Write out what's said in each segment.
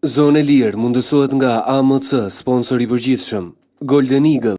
Zonë e lirë mundësohet nga AMC, sponsor i përgjithshëm, Golden Eagle.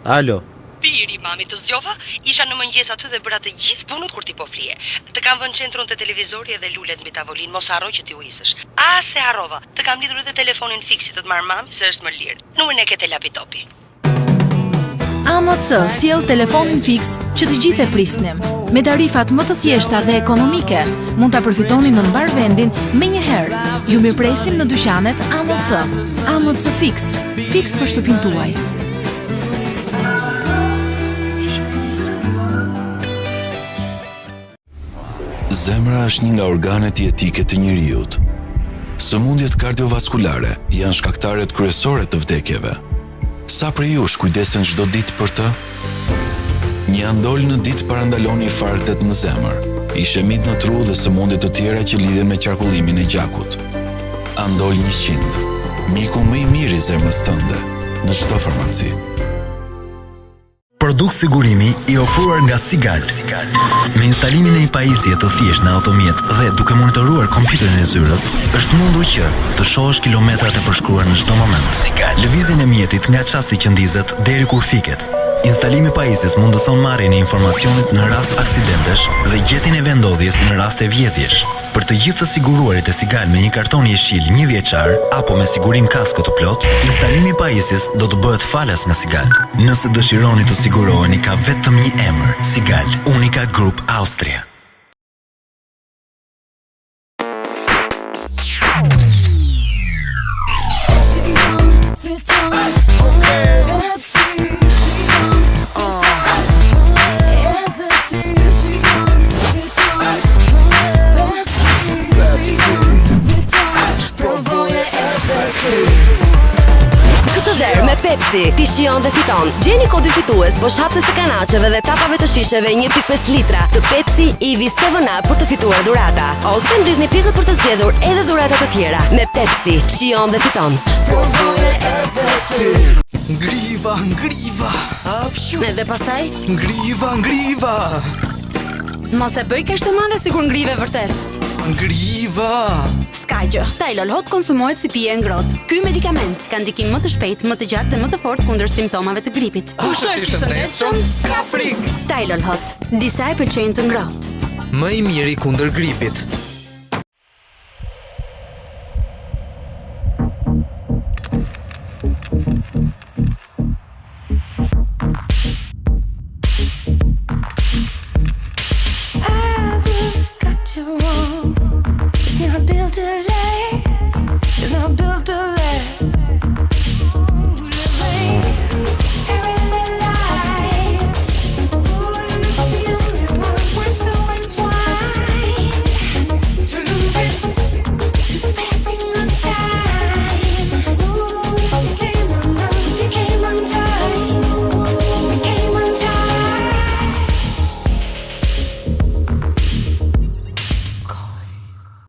Alo. Biri mami të zgjova, isha në mëngjes aty dhe bëra të gjithë punët kur ti po flije. Të kam vënë qendrën te televizori edhe lulet mbi tavolinë, mos harro që ti u isësh. Se harrova. Të kam lidhur edhe telefonin fiksit të marr mami se është më lirë. Numrin e ke te laptopi. AMC sjell telefonin fiks që të gjithë e prisnim. Me tarifat më të thjeshta dhe ekonomike, mund ta përfitoni në mbar vendin menjëherë. Ju mirpresim në dyqanet AMC. AMC Fiks. Fiks për shtëpinë tuaj. Zemra është një nga organet jetike të njerëzit. Sëmundjet kardiovaskulare janë shkaktarët kryesore të vdekjeve. Sa prej jush kujdesen çdo ditë për të? Një andol në ditë parandaloni infarktet në zemër, ishemit në tru dhe sëmundje të tjera që lidhen me qarkullimin e gjakut. Andol 100, miku më i mirë i zemrës tënde, në çdo farmaci. Produkt sigurimi i ofruar nga Sigal. Me instalimin e një pajisje të thjeshtë në automjet dhe duke monitoruar kompjuterin e zyrës, është mundur që të shohësh kilometrat e përshkruar në çdo moment. Lëvizjen e mjetit nga çasti që ndizet deri kur fiket. Instalimi i pajisjes mundëson marrjen e informacionit në rast aksidentesh dhe gjetjen e vendodhjes në rast e vjedhjesh. Për të gjithë të siguruarit e Sigal me një karton jeshil 1 vjeçar apo me sigurim kasko të plot, instalimi i pajisjes do të bëhet falas nga Sigal. Nëse dëshironi të siguroheni, ka vetëm një emër: Sigal, Unica Group Austria. Pepsi, ti shijon dhe fiton. Gjeni kodin fitues poshtë hapses së kanaqeve dhe tapave të shisheve 1.5 litra të Pepsi Evi 7up për të fituar dhurata. Ose mbledhni pikët për të zgjedhur edhe dhurata të tjera. Me Pepsi, shijon dhe fiton. Provoje edhe ti. Ngriva. Edhe pastaj? Ngriva. Mos e bëj kështu të madhe sikur ngrive vërtet. Ngriva. Ska gjë. Tylenol Hot konsumohet si pije e ngrohtë. Ky medikament ka ndikim më të shpejtë, më të gjatë dhe më të fortë kundër simptomave të gripit. Kush është i shëndetshëm? Ska frikë. Tylenol Hot. Disa e pëlqejnë të ngrohtë. Më i miri kundër gripit.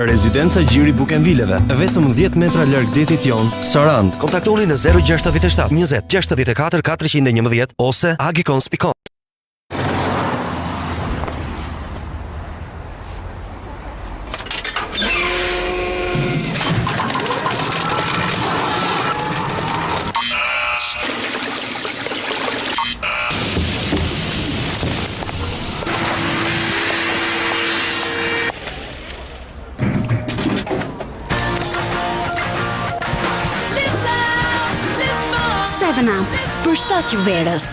Rezidenca Gjiri Bukenvileve, vetëm 10 metra larg detit jon, Sarand. Kontaktoni në 067 20 64 411 ose agicons.com. Për shtatë verës.